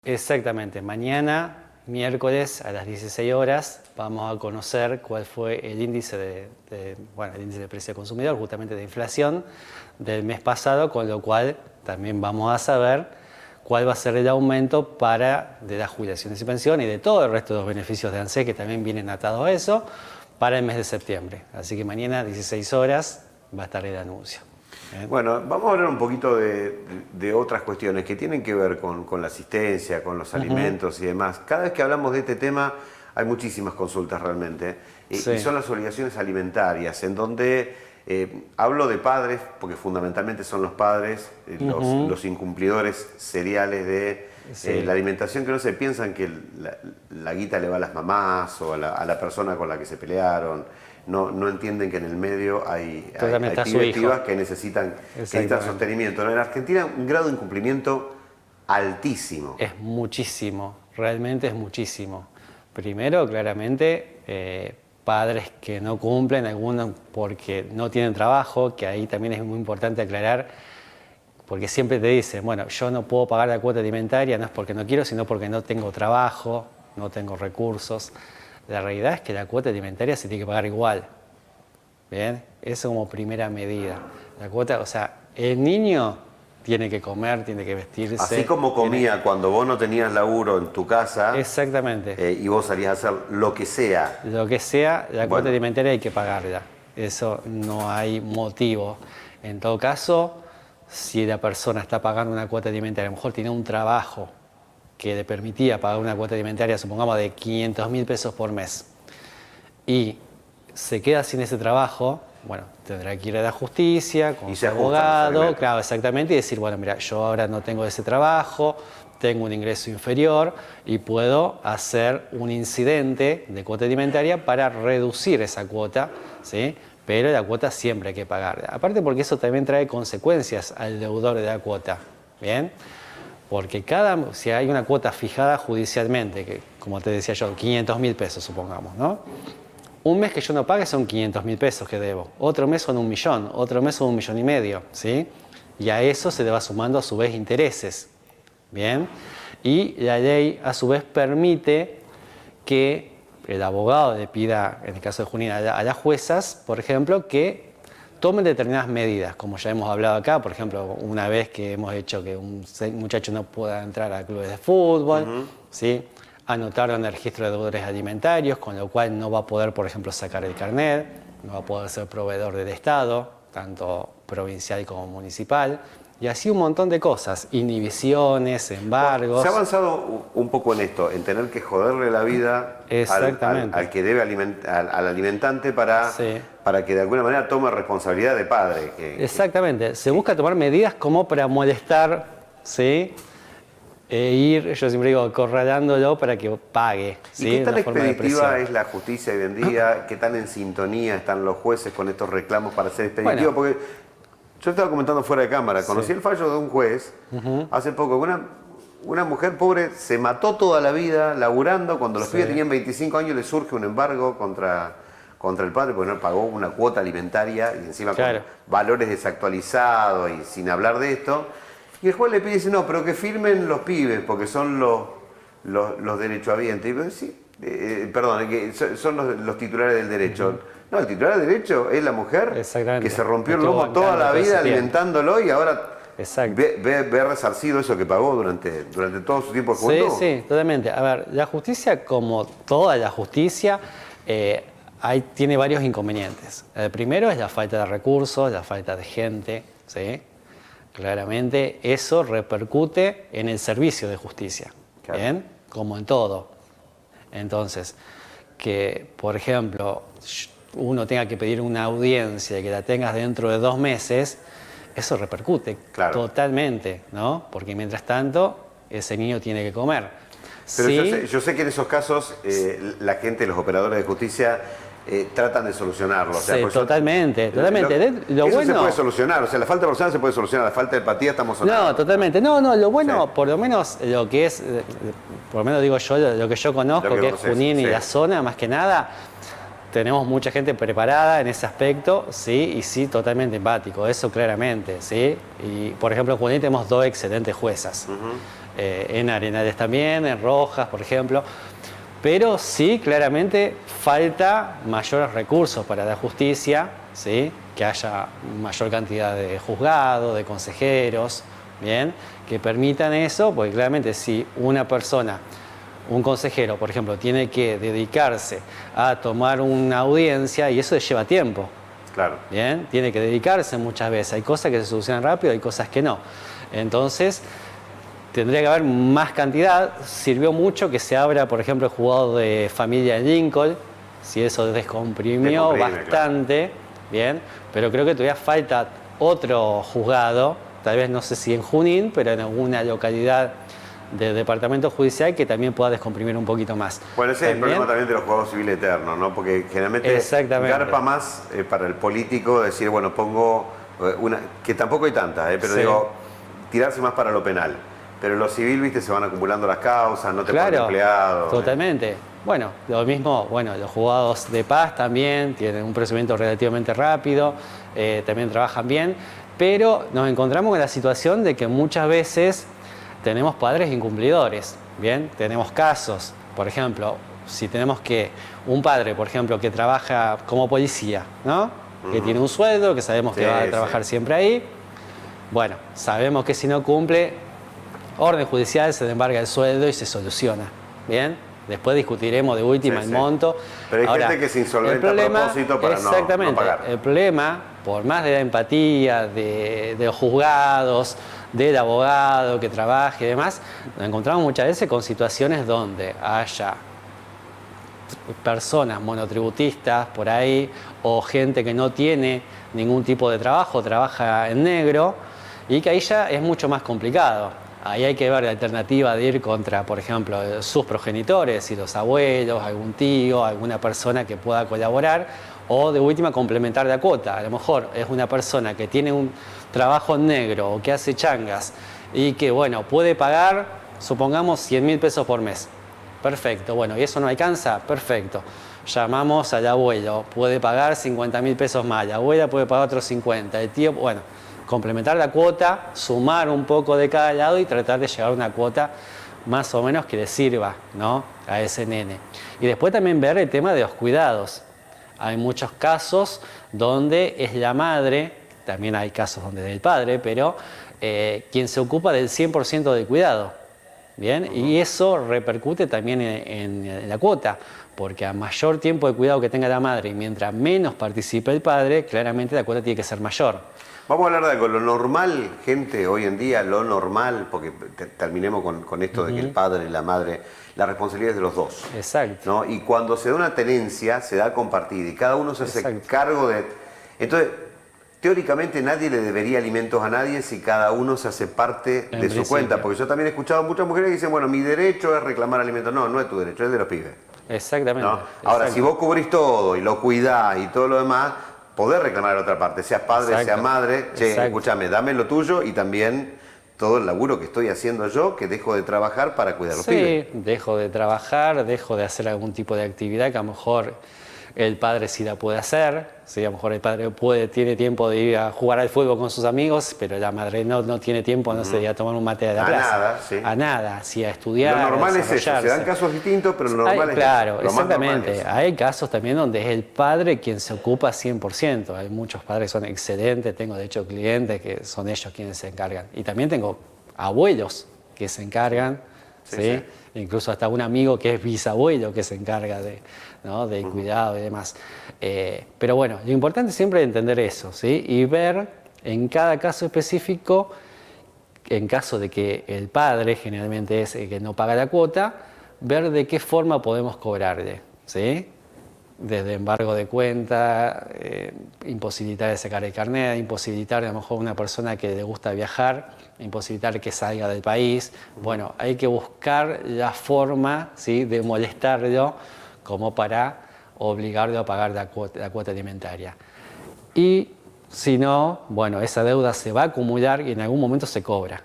Exactamente. Mañana, miércoles a las 16 horas, vamos a conocer cuál fue el índice el índice de precio del consumidor, justamente de inflación del mes pasado, con lo cual también vamos a saber cuál va a ser el aumento de las jubilaciones y pensiones y de todo el resto de los beneficios de ANSES que también vienen atados a eso para el mes de septiembre. Así que mañana a 16 horas va a estar el anuncio. ¿Bien? Bueno, vamos a hablar un poquito de otras cuestiones que tienen que ver con la asistencia, con los alimentos y demás. Cada vez que hablamos de este tema hay muchísimas consultas realmente. Sí. Y son las obligaciones alimentarias, en donde hablo de padres, porque fundamentalmente son los padres, los incumplidores seriales de la alimentación, que no se piensan que la guita le va a las mamás o a la persona con la que se pelearon. No entienden que en el medio hay pibas que necesitan sostenimiento. En Argentina un grado de incumplimiento altísimo. Es muchísimo, realmente es muchísimo. Primero, claramente, padres que no cumplen, algunos porque no tienen trabajo, que ahí también es muy importante aclarar, porque siempre te dicen, bueno, yo no puedo pagar la cuota alimentaria, no es porque no quiero, sino porque no tengo trabajo, no tengo recursos. La realidad es que la cuota alimentaria se tiene que pagar igual. ¿Bien? Eso como primera medida. La cuota, o sea, el niño tiene que comer, tiene que vestirse. Así como comía cuando vos no tenías laburo en tu casa. Exactamente. Y vos salías a hacer lo que sea. Lo que sea, la cuota alimentaria hay que pagarla. Eso no hay motivo. En todo caso, si la persona está pagando una cuota alimentaria, a lo mejor tiene un trabajo que le permitía pagar una cuota alimentaria, supongamos, de 500.000 pesos por mes, y se queda sin ese trabajo, bueno, tendrá que ir a la justicia con su abogado, claro, exactamente, y decir, bueno, mira, yo ahora no tengo ese trabajo, tengo un ingreso inferior y puedo hacer un incidente de cuota alimentaria para reducir esa cuota, ¿sí? Pero la cuota siempre hay que pagarla. Aparte porque eso también trae consecuencias al deudor de la cuota, ¿bien? Porque si hay una cuota fijada judicialmente, que como te decía yo, 500.000 pesos supongamos, ¿no? Un mes que yo no pague son 500.000 pesos que debo, otro mes son 1 millón, otro mes son 1,5 millones, ¿sí? Y a eso se le va sumando a su vez intereses, ¿bien? Y la ley a su vez permite que el abogado le pida, en el caso de Junín, a las juezas, por ejemplo, que tomen determinadas medidas, como ya hemos hablado acá, por ejemplo, una vez que hemos hecho que un muchacho no pueda entrar a clubes de fútbol, ¿sí? Anotarlo en el registro de deudores alimentarios, con lo cual no va a poder, por ejemplo, sacar el carnet, no va a poder ser proveedor del Estado, tanto provincial como municipal, y así un montón de cosas, inhibiciones, embargos. Se ha avanzado un poco en esto, en tener que joderle la vida al que debe al alimentante para que de alguna manera tome responsabilidad de padre. Exactamente, se busca tomar medidas como para molestar, ¿sí? Yo siempre digo, acorralándolo para que pague. ¿sí? ¿Y qué tan expeditiva es la justicia hoy en día? ¿Qué tan en sintonía están los jueces con estos reclamos para ser expeditivos? Porque yo estaba comentando fuera de cámara, conocí el fallo de un juez hace poco. Una mujer pobre se mató toda la vida laburando, cuando los pibes tenían 25 años le surge un embargo contra el padre porque no pagó una cuota alimentaria y encima con valores desactualizados y sin hablar de esto. Y el juez le pide, dice, no, pero que firmen los pibes porque son los derechohabientes. Perdón, que son los titulares del derecho. No, el titular del derecho es la mujer que se rompió el lomo toda la vida alimentándolo y ahora ve resarcido eso que pagó durante todo su tiempo de juventud. Sí, totalmente. A ver, la justicia, como toda la justicia, tiene varios inconvenientes. El primero es la falta de recursos, la falta de gente, ¿sí? Claramente eso repercute en el servicio de justicia, ¿bien? Como en todo. Entonces, que, por ejemplo, uno tenga que pedir una audiencia y que la tengas dentro de 2 meses, eso repercute totalmente, ¿no? Porque mientras tanto, ese niño tiene que comer. Pero yo sé que en esos casos la gente, los operadores de justicia, tratan de solucionarlo. O sea, sí, totalmente. Eso se puede solucionar, o sea, la falta de personal se puede solucionar, la falta de empatía estamos sonando. No, totalmente. No, lo bueno, por lo menos lo que es, por lo menos digo yo, lo que yo conozco, que es Junín y la zona, más que nada, tenemos mucha gente preparada en ese aspecto, sí, y sí, totalmente empático, eso claramente, sí. Y, por ejemplo, en Junín tenemos 2 excelentes juezas. en Arenales también, en Rojas, por ejemplo. Pero sí, claramente falta mayores recursos para la justicia, ¿sí? Que haya mayor cantidad de juzgados, de consejeros, ¿bien? Que permitan eso, porque claramente si una persona, un consejero, por ejemplo, tiene que dedicarse a tomar una audiencia y eso lleva tiempo. Claro. Bien, tiene que dedicarse muchas veces. Hay cosas que se solucionan rápido, hay cosas que no. Entonces, tendría que haber más cantidad. Sirvió mucho que se abra, por ejemplo, el juzgado de familia de Lincoln. Si eso descomprimió bastante, claro. Bien, pero creo que todavía falta otro juzgado, tal vez no sé si en Junín, pero en alguna localidad del departamento judicial que también pueda descomprimir un poquito más. Bueno, ese es el problema también de los juzgados civiles eternos, ¿no? Porque generalmente garpa más para el político decir, bueno, pongo una, que tampoco hay tantas, pero digo, tirarse más para lo penal. Pero en lo civil, viste, se van acumulando las causas, no te ponen empleado. Totalmente. Bueno, lo mismo, bueno, los juzgados de paz también tienen un procedimiento relativamente rápido, también trabajan bien, pero nos encontramos con la situación de que muchas veces tenemos padres incumplidores, ¿bien? Tenemos casos, por ejemplo, si tenemos que un padre, por ejemplo, que trabaja como policía, ¿no? Que tiene un sueldo, que sabemos que va a trabajar siempre ahí. Bueno, sabemos que si no cumple, orden judicial, se le embarga el sueldo y se soluciona, ¿bien? Después discutiremos de última el monto. Pero hay gente que se insolventa a propósito para no pagar. El problema, por más de la empatía de los juzgados, del abogado que trabaje y demás, nos encontramos muchas veces con situaciones donde haya personas monotributistas por ahí o gente que no tiene ningún tipo de trabajo, trabaja en negro y que ahí ya es mucho más complicado. Ahí hay que ver la alternativa de ir contra, por ejemplo, sus progenitores, si los abuelos, algún tío, alguna persona que pueda colaborar o de última complementar la cuota. A lo mejor es una persona que tiene un trabajo en negro o que hace changas y que, bueno, puede pagar, supongamos, 100.000 pesos por mes. Perfecto, bueno, ¿y eso no alcanza? Perfecto. Llamamos al abuelo, puede pagar 50.000 pesos más, la abuela puede pagar otros 50, el tío, bueno, complementar la cuota, sumar un poco de cada lado y tratar de llegar a una cuota más o menos que le sirva, ¿no?, a ese nene. Y después también ver el tema de los cuidados. Hay muchos casos donde es la madre, también hay casos donde es el padre, pero quien se ocupa del 100% del cuidado. ¿Bien? Y eso repercute también en la cuota, porque a mayor tiempo de cuidado que tenga la madre y mientras menos participe el padre, claramente la cuota tiene que ser mayor. Vamos a hablar de algo, lo normal, gente, hoy en día, lo normal, porque terminemos con esto de que el padre y la madre, la responsabilidad es de los dos. Exacto. ¿No? Y cuando se da una tenencia, se da compartida y cada uno se hace cargo de... Entonces, teóricamente nadie le debería alimentos a nadie si cada uno se hace parte de su cuenta, porque yo también he escuchado a muchas mujeres que dicen, bueno, mi derecho es reclamar alimentos. No, no es tu derecho, es de los pibes. Exactamente. ¿No? Ahora, si vos cubrís todo y lo cuidás y todo lo demás, podés reclamar a la otra parte, seas padre, seas madre, che, escúchame, dame lo tuyo y también todo el laburo que estoy haciendo yo, que dejo de trabajar para cuidar a los pibes. Sí, dejo de trabajar, dejo de hacer algún tipo de actividad que a lo mejor el padre sí la puede hacer, sí, a lo mejor el padre tiene tiempo de ir a jugar al fútbol con sus amigos, pero la madre no tiene tiempo, no sé, a tomar un mate de la plaza. A nada, sí. A nada, sí, a estudiar. Lo normal es eso, se dan casos distintos, pero lo normal es claro, eso. Exactamente. Hay casos también donde es el padre quien se ocupa 100%. Hay muchos padres que son excelentes, tengo de hecho clientes que son ellos quienes se encargan. Y también tengo abuelos que se encargan, ¿sí? Incluso hasta un amigo que es bisabuelo que se encarga del cuidado y demás. Pero bueno, lo importante siempre es entender eso, ¿sí? Y ver en cada caso específico, en caso de que el padre generalmente es el que no paga la cuota, ver de qué forma podemos cobrarle, ¿sí? Desde embargo de cuenta, imposibilitar de sacar el carnet, imposibilitar a lo mejor a una persona que le gusta viajar, imposibilitar que salga del país. Bueno, hay que buscar la forma, ¿sí?, de molestarlo como para obligarlo a pagar la cuota alimentaria. Y si no, bueno, esa deuda se va a acumular y en algún momento se cobra.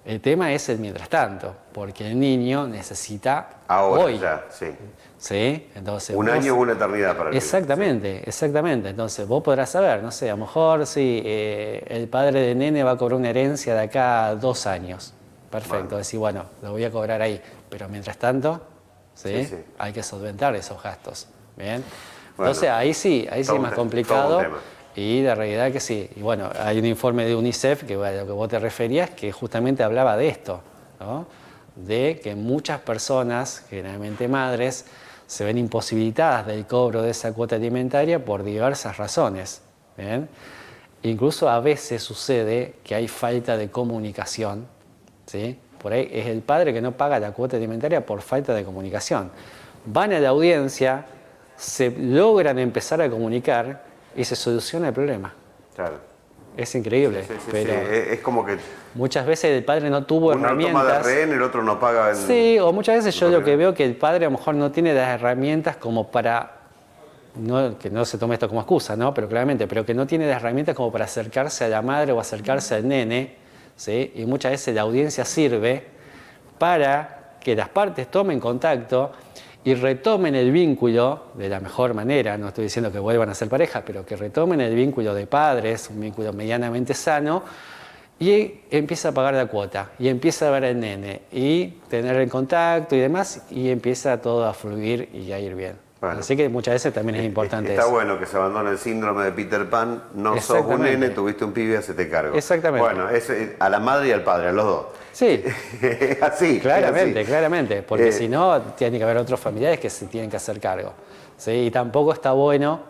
El tema es el mientras tanto, porque el niño necesita ahora hoy. Ya, sí. ¿Sí? Entonces, un año es una eternidad para el exactamente, sí. Exactamente. Entonces vos podrás saber, no sé, a lo mejor sí, el padre de nene va a cobrar una herencia de acá a 2 años. perfecto. Decir, bueno, lo voy a cobrar ahí. Pero mientras tanto, ¿sí? Hay que solventar esos gastos. Bien. Entonces ahí sí es más complicado. Y la realidad que sí. Y bueno, hay un informe de UNICEF, que a lo que vos te referías, que justamente hablaba de esto, ¿no? De que muchas personas, generalmente madres, se ven imposibilitadas del cobro de esa cuota alimentaria por diversas razones. ¿Bien? Incluso a veces sucede que hay falta de comunicación, ¿sí? Por ahí es el padre que no paga la cuota alimentaria por falta de comunicación. Van a la audiencia, se logran empezar a comunicar y se soluciona el problema. Claro. Es increíble, pero es como que muchas veces el padre no tuvo herramientas. Uno toma de rehén, el otro no paga. Sí, o muchas veces yo lo que veo que el padre a lo mejor no tiene las herramientas como para, que no se tome esto como excusa, ¿no? Pero claramente, pero que no tiene las herramientas como para acercarse a la madre o acercarse al nene, ¿sí? Y muchas veces la audiencia sirve para que las partes tomen contacto y retomen el vínculo de la mejor manera. No estoy diciendo que vuelvan a ser pareja, pero que retomen el vínculo de padres, un vínculo medianamente sano, y empieza a pagar la cuota, y empieza a ver al nene, y tener el contacto y demás, y empieza todo a fluir y a ir bien. Bueno, así que muchas veces también es importante está eso. Bueno que se abandone el síndrome de Peter Pan, no sos un nene, tuviste un pibe, hacete cargo. Exactamente. Bueno, es a la madre y al padre, a los dos. Sí. Así. Claramente, así. claramente, porque si no, tiene que haber otros familiares que se tienen que hacer cargo. ¿Sí? Y tampoco está bueno,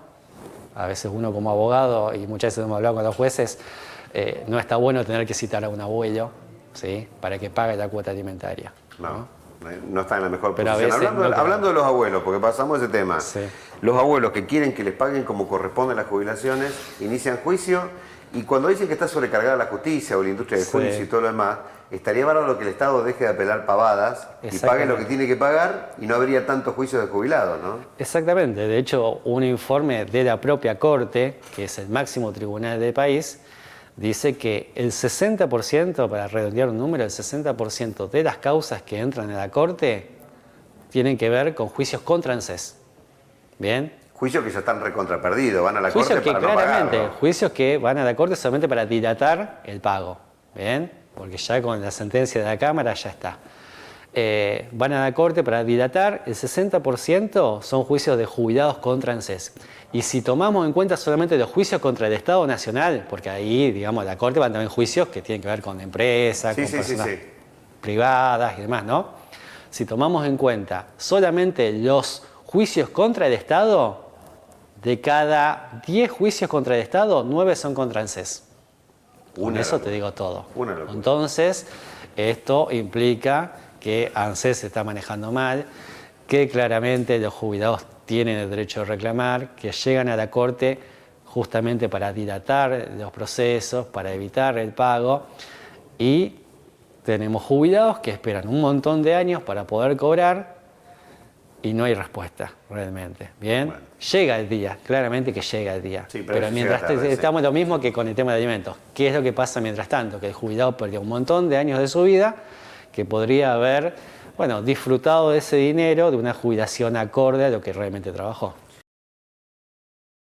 a veces uno como abogado, y muchas veces hemos hablado con los jueces, no está bueno tener que citar a un abuelo, ¿sí? Para que pague la cuota alimentaria. No está en la mejor posición. Veces hablando de los abuelos, porque pasamos ese tema. Sí. Los abuelos que quieren que les paguen como corresponden las jubilaciones, inician juicio, y cuando dicen que está sobrecargada la justicia o la industria del juicio y todo lo demás, estaría bárbaro que el Estado deje de apelar pavadas y pague lo que tiene que pagar, y no habría tantos juicios de jubilados, ¿no? Exactamente. De hecho, un informe de la propia Corte, que es el máximo tribunal del país, dice que el 60%, para redondear un número, el 60% de las causas que entran en la Corte tienen que ver con juicios contra ANSES. ¿Bien? Juicios que ya están recontraperdidos, van a la Corte para no pagarlo. Juicios que van a la Corte solamente para dilatar el pago. ¿Bien? Porque ya con la sentencia de la Cámara ya está. Van a la Corte para dilatar, el 60% son juicios de jubilados contra ANSES. Y si tomamos en cuenta solamente los juicios contra el Estado Nacional, porque ahí, digamos, la Corte van también juicios que tienen que ver con empresas, con personas privadas y demás, ¿no? Si tomamos en cuenta solamente los juicios contra el Estado, de cada 10 juicios contra el Estado, 9 son contra ANSES. Con eso te digo todo. Entonces, esto implica que ANSES se está manejando mal, que claramente los jubilados tienen el derecho de reclamar, que llegan a la Corte justamente para dilatar los procesos, para evitar el pago, y tenemos jubilados que esperan un montón de años para poder cobrar y no hay respuesta realmente. ¿Bien? Bueno. Llega el día, claramente que llega el día. Sí, pero mientras estamos lo mismo que con el tema de alimentos. ¿Qué es lo que pasa mientras tanto? Que el jubilado perdió un montón de años de su vida que podría haber, disfrutado de ese dinero, de una jubilación acorde a lo que realmente trabajó.